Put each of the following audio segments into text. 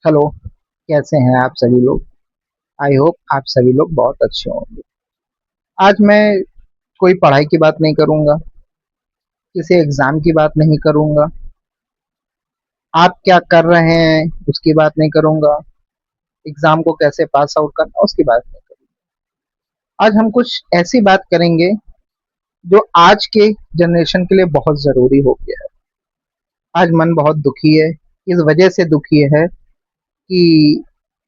Hello. कैसे हैं आप सभी लोग? आई होप आप सभी लोग बहुत अच्छे होंगे। आज मैं कोई पढ़ाई की बात नहीं करूंगा, किसी एग्जाम की बात नहीं करूंगा, आप क्या कर रहे हैं उसकी बात नहीं करूंगा, एग्जाम को कैसे पास आउट करना उसकी बात नहीं करूंगा। आज हम कुछ ऐसी बात करेंगे जो आज के जनरेशन के लिए बहुत जरूरी हो गया है। आज मन बहुत दुखी है, इस वजह से दुखी है कि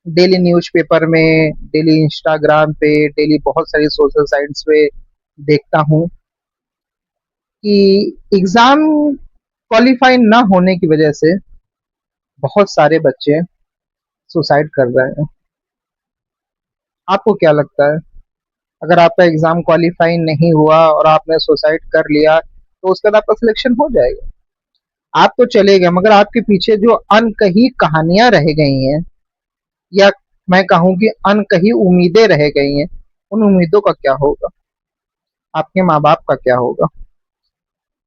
डेली न्यूज़पेपर में, डेली इंस्टाग्राम पे, डेली बहुत सारी सोशल साइट्स पे देखता हूँ कि एग्जाम क्वालिफाई ना होने की वजह से बहुत सारे बच्चे सुसाइड कर रहे हैं। आपको क्या लगता है, अगर आपका एग्जाम क्वालिफाई नहीं हुआ और आपने सुसाइड कर लिया तो उसके बाद आपका सिलेक्शन हो जाएगा? आप तो चले गए मगर आपके पीछे जो अनकही कहानियां रह गई हैं, या मैं कहूँ कि अनकही उम्मीदें रह गई हैं, उन उम्मीदों का क्या होगा? आपके माँ बाप का क्या होगा?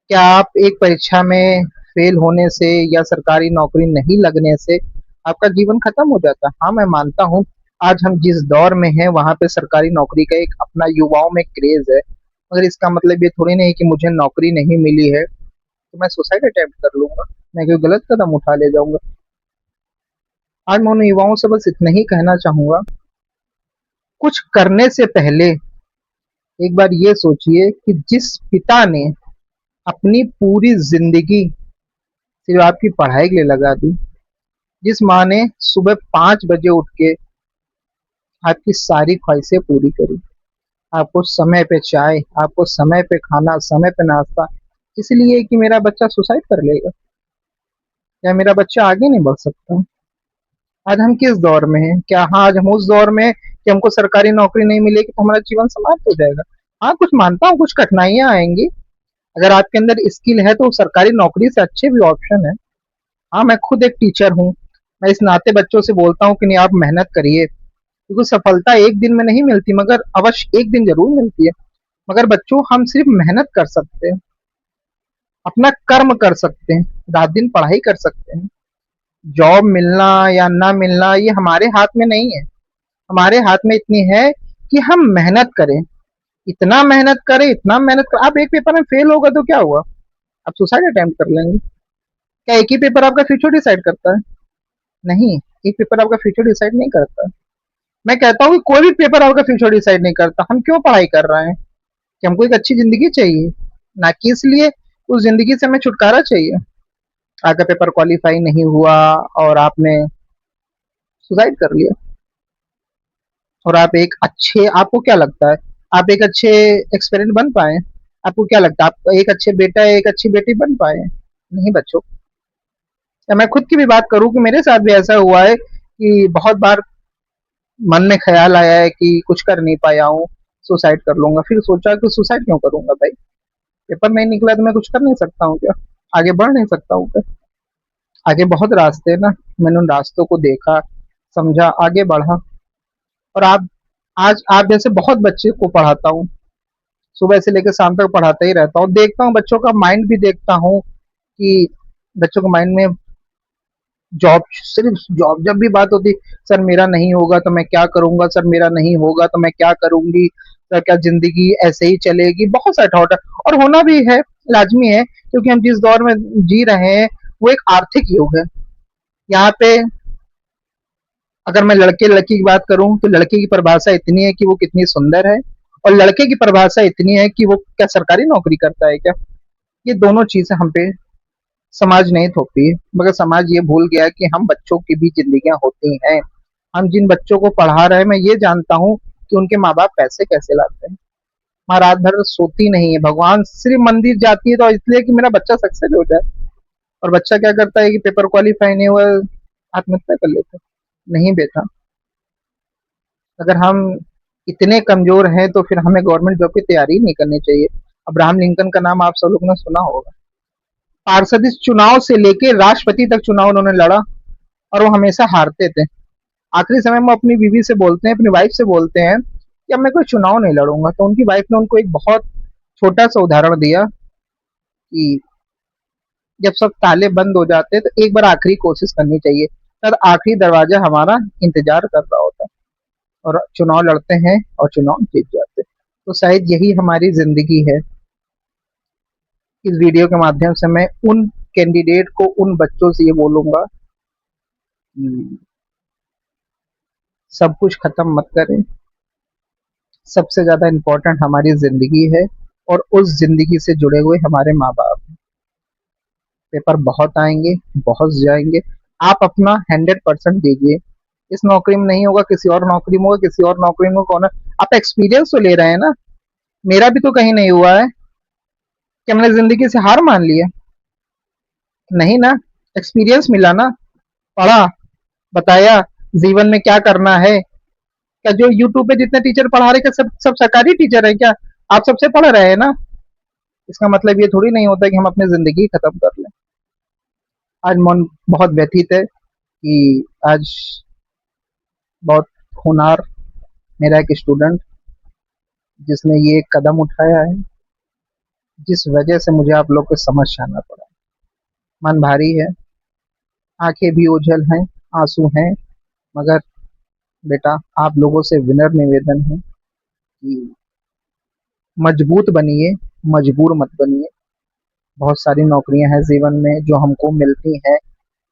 क्या आप एक परीक्षा में फेल होने से या सरकारी नौकरी नहीं लगने से आपका जीवन खत्म हो जाता है? हाँ, मैं मानता हूँ आज हम जिस दौर में हैं वहां पे सरकारी नौकरी का एक अपना युवाओं में क्रेज है, मगर इसका मतलब ये थोड़ी नहीं कि मुझे नौकरी नहीं मिली है तो मैं सुसाइड अटेम्प्ट कर लूंगा, मैं कोई गलत कदम उठा ले जाऊंगा। आज मैं उन युवाओं से बस इतना ही कहना चाहूंगा, कुछ करने से पहले एक बार ये सोचिए कि जिस पिता ने अपनी पूरी जिंदगी सिर्फ आपकी पढ़ाई के लिए लगा दी, जिस माँ ने सुबह 5 बजे उठ के आपकी सारी ख्वाहिशें पूरी करी, आपको समय पे चाय, आपको समय पे खाना, समय पे नाश्ता, इसलिए कि मेरा बच्चा सुसाइड कर लेगा या मेरा बच्चा आगे नहीं बढ़ सकता। आज हम किस दौर में हैं? क्या हाँ, आज हम उस दौर में हैं कि हमको सरकारी नौकरी नहीं मिलेगी तो हमारा जीवन समाप्त हो जाएगा? हाँ, कुछ मानता हूँ, कुछ कठिनाइयां आएंगी। अगर आपके अंदर स्किल है तो सरकारी नौकरी से अच्छे भी ऑप्शन है। हाँ, मैं खुद एक टीचर हूँ, मैं इस नाते बच्चों से बोलता हूँ कि नहीं, आप मेहनत करिए, क्योंकि सफलता एक दिन में नहीं मिलती मगर अवश्य एक दिन जरूर मिलती है। मगर बच्चों, हम सिर्फ मेहनत कर सकते हैं, अपना कर्म कर सकते हैं, रात दिन पढ़ाई कर सकते हैं। जॉब मिलना या ना मिलना ये हमारे हाथ में नहीं है। हमारे हाथ में इतनी है कि हम मेहनत करें, इतना मेहनत करें, इतना मेहनत कर। आप एक पेपर में फेल होगा तो क्या हुआ? आप सुसाइड अटेम्प्ट कर लेंगे? क्या एक ही पेपर आपका फ्यूचर डिसाइड करता है? नहीं, एक पेपर आपका फ्यूचर डिसाइड नहीं करता। मैं कहता हूँ कि कोई भी पेपर आपका फ्यूचर डिसाइड नहीं करता। हम क्यों पढ़ाई कर रहे हैं? कि हमको एक अच्छी जिंदगी चाहिए, ना कि इसलिए उस जिंदगी से हमें छुटकारा चाहिए। आपका पेपर क्वालिफाई नहीं हुआ और आपने सुसाइड कर लिया, और आप एक अच्छे, आपको क्या लगता है आप एक अच्छे एक्सपेरेंट बन पाए? आपको क्या लगता है आप एक अच्छे बेटा, एक अच्छी बेटी बन पाए? नहीं बच्चों। या मैं खुद की भी बात करूं कि मेरे साथ भी ऐसा हुआ है कि बहुत बार मन में ख्याल आया है कि कुछ कर नहीं पाया हूँ, सुसाइड कर लूंगा। फिर सोचा कि सुसाइड क्यों करूंगा भाई? पेपर नहीं निकला तो मैं कुछ कर नहीं सकता हूँ क्या? आगे बढ़ नहीं सकता हूँ क्या? आगे बहुत रास्ते हैं ना। मैंने उन रास्तों को देखा, समझा, आगे बढ़ा। और आप, आज आप जैसे बहुत बच्चे को पढ़ाता हूँ, सुबह से लेकर शाम तक पढ़ाता ही रहता हूँ, देखता हूँ बच्चों का माइंड भी देखता हूँ कि बच्चों के माइंड में जॉब, सिर्फ जॉब जब भी बात होती, सर मेरा नहीं होगा तो मैं क्या करूंगा, सर मेरा नहीं होगा तो मैं क्या करूंगी, सर क्या जिंदगी ऐसे ही चलेगी, बहुत सारा थॉट है। और होना भी है, लाजमी है, क्योंकि हम जिस दौर में जी रहे हैं वो एक आर्थिक युग है। यहाँ पे अगर मैं लड़के लड़की की बात करूं तो लड़के की परिभाषा इतनी है कि वो कितनी सुंदर है, और लड़के की परिभाषा इतनी है कि वो क्या सरकारी नौकरी करता है क्या? ये दोनों चीजें हम पे समाज नहीं थोपी है, मगर समाज ये भूल गया कि हम बच्चों की भी जिंदगियां होती हैं। हम जिन बच्चों को पढ़ा रहे हैं, मैं ये जानता हूँ कि उनके माँ बाप पैसे कैसे लाते हैं। माँ रात भर सोती नहीं है, भगवान सिर्फ मंदिर जाती है तो इसलिए कि मेरा बच्चा सक्सेस हो जाए, और बच्चा क्या करता है कि पेपर क्वालिफाई नहीं हुआ, आत्महत्या कर लेता है। नहीं बेटा, अगर हम इतने कमजोर हैं तो फिर हमें गवर्नमेंट जॉब की तैयारी नहीं करनी चाहिए। अब्राहम लिंकन का नाम आप सब लोगों ने सुना होगा। पार्षद चुनाव से लेके राष्ट्रपति तक चुनाव उन्होंने लड़ा, और वो हमेशा हारते थे। आखिरी समय में अपनी बीवी से बोलते हैं, अपनी वाइफ से बोलते हैं कि अब मैं कोई चुनाव नहीं लड़ूंगा, तो उनकी वाइफ ने उनको एक बहुत छोटा सा उदाहरण दिया कि जब सब ताले बंद हो जाते हैं तो एक बार आखिरी कोशिश करनी चाहिए। तब आखिरी दरवाजा हमारा इंतजार कर रहा होता है और चुनाव लड़ते हैं और चुनाव जीत जाते हैं। तो शायद यही हमारी जिंदगी है। इस वीडियो के माध्यम से मैं उन कैंडिडेट को, उन बच्चों से ये बोलूंगा कि सब कुछ खत्म मत करें। सबसे ज्यादा इम्पोर्टेंट हमारी जिंदगी है और उस जिंदगी से जुड़े हुए हमारे माँ बाप। पेपर बहुत आएंगे, बहुत जाएंगे। आप अपना 100% दीजिए। इस नौकरी में नहीं होगा, किसी और नौकरी में होगा, किसी और नौकरी में कौन है। आप एक्सपीरियंस तो ले रहे हैं ना। मेरा भी तो कहीं नहीं हुआ है कि हमने जिंदगी से हार मान लिया। नहीं ना, एक्सपीरियंस मिला ना, पढ़ा, बताया जीवन में क्या करना है। क्या जो यूट्यूब पे जितने टीचर पढ़ा रहे, क्या सब सब सरकारी टीचर है क्या? आप सबसे पढ़ रहे हैं ना। इसका मतलब ये थोड़ी नहीं होता कि हम अपनी जिंदगी खत्म कर लें। आज मन बहुत व्यथित है कि आज बहुत होनहार मेरा एक स्टूडेंट जिसने ये कदम उठाया है, जिस वजह से मुझे आप लोग को समझ आना पड़ा। मन भारी है, आंखें भी ओझल हैं, आंसू हैं। मगर बेटा, आप लोगों से विनम्र निवेदन है कि मजबूत बनिए, मजबूर मत बनिए। बहुत सारी नौकरियां हैं जीवन में जो हमको मिलती हैं,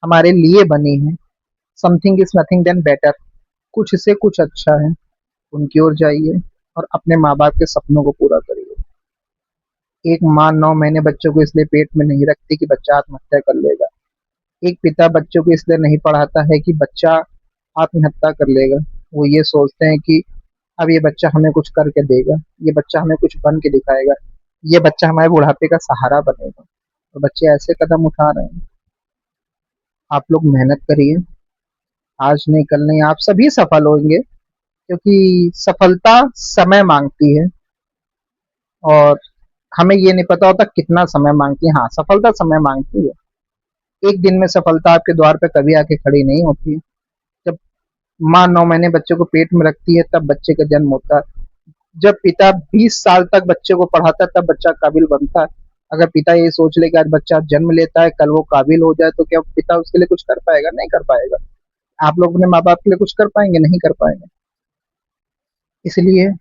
हमारे लिए बनी हैं। Something is nothing then better. कुछ से कुछ अच्छा है, उनकी ओर जाइए और अपने माँ बाप के सपनों को पूरा करिए। एक माँ 9 महीने बच्चों को इसलिए पेट में नहीं रखती कि बच्चा आत्महत्या कर लेगा। एक पिता बच्चों को इसलिए नहीं पढ़ाता है कि बच्चा आत्महत्या कर लेगा। वो ये सोचते हैं कि अब ये बच्चा हमें कुछ करके देगा, ये बच्चा हमें कुछ बन के दिखाएगा, ये बच्चा हमारे बुढ़ापे का सहारा बनेगा। तो बच्चे ऐसे कदम उठा रहे हैं। आप लोग मेहनत करिए, आज नहीं कल नहीं आप सभी सफल होंगे, क्योंकि सफलता समय मांगती है और हमें ये नहीं पता होता कितना समय मांगती है। हाँ, सफलता समय मांगती है। एक दिन में सफलता आपके द्वार पे कभी आके खड़ी नहीं होती है। जब माँ 9 महीने बच्चे को पेट में रखती है तब बच्चे का जन्म होता है। जब पिता 20 साल तक बच्चे को पढ़ाता है तब बच्चा काबिल बनता है। अगर पिता ये सोच ले कि आज बच्चा जन्म लेता है, कल वो काबिल हो जाए, तो क्या पिता उसके लिए कुछ कर पाएगा? नहीं कर पाएगा। आप लोग अपने माँ बाप के लिए कुछ कर पाएंगे? नहीं कर पाएंगे। इसलिए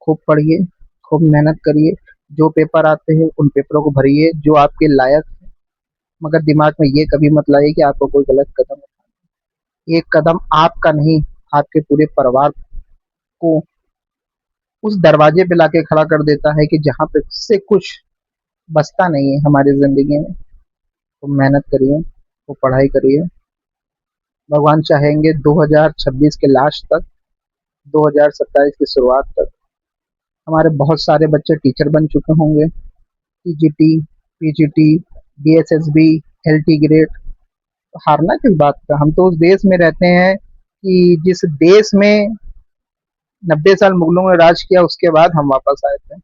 खूब पढ़िए, खूब मेहनत करिए। जो पेपर आते हैं उन पेपरों को भरिए जो आपके लायक है। मगर दिमाग में ये कभी मत लाइए कि आपको कोई गलत कदम उठाना है। एक कदम आपका नहीं, आपके पूरे परिवार को उस दरवाजे पे लाके खड़ा कर देता है कि जहाँ पे से कुछ बचता नहीं है हमारी जिंदगी में। तो मेहनत करिए, तो पढ़ाई करिए। भगवान चाहेंगे 2026 के लास्ट तक, 2027 की शुरुआत तक हमारे बहुत सारे बच्चे टीचर बन चुके होंगे। TGT, PGT, DSSB, LT grade. तो हारना किस बात का? हम तो उस देश में रहते हैं कि जिस देश में 90 साल मुगलों ने राज किया, उसके बाद हम वापस आए थे।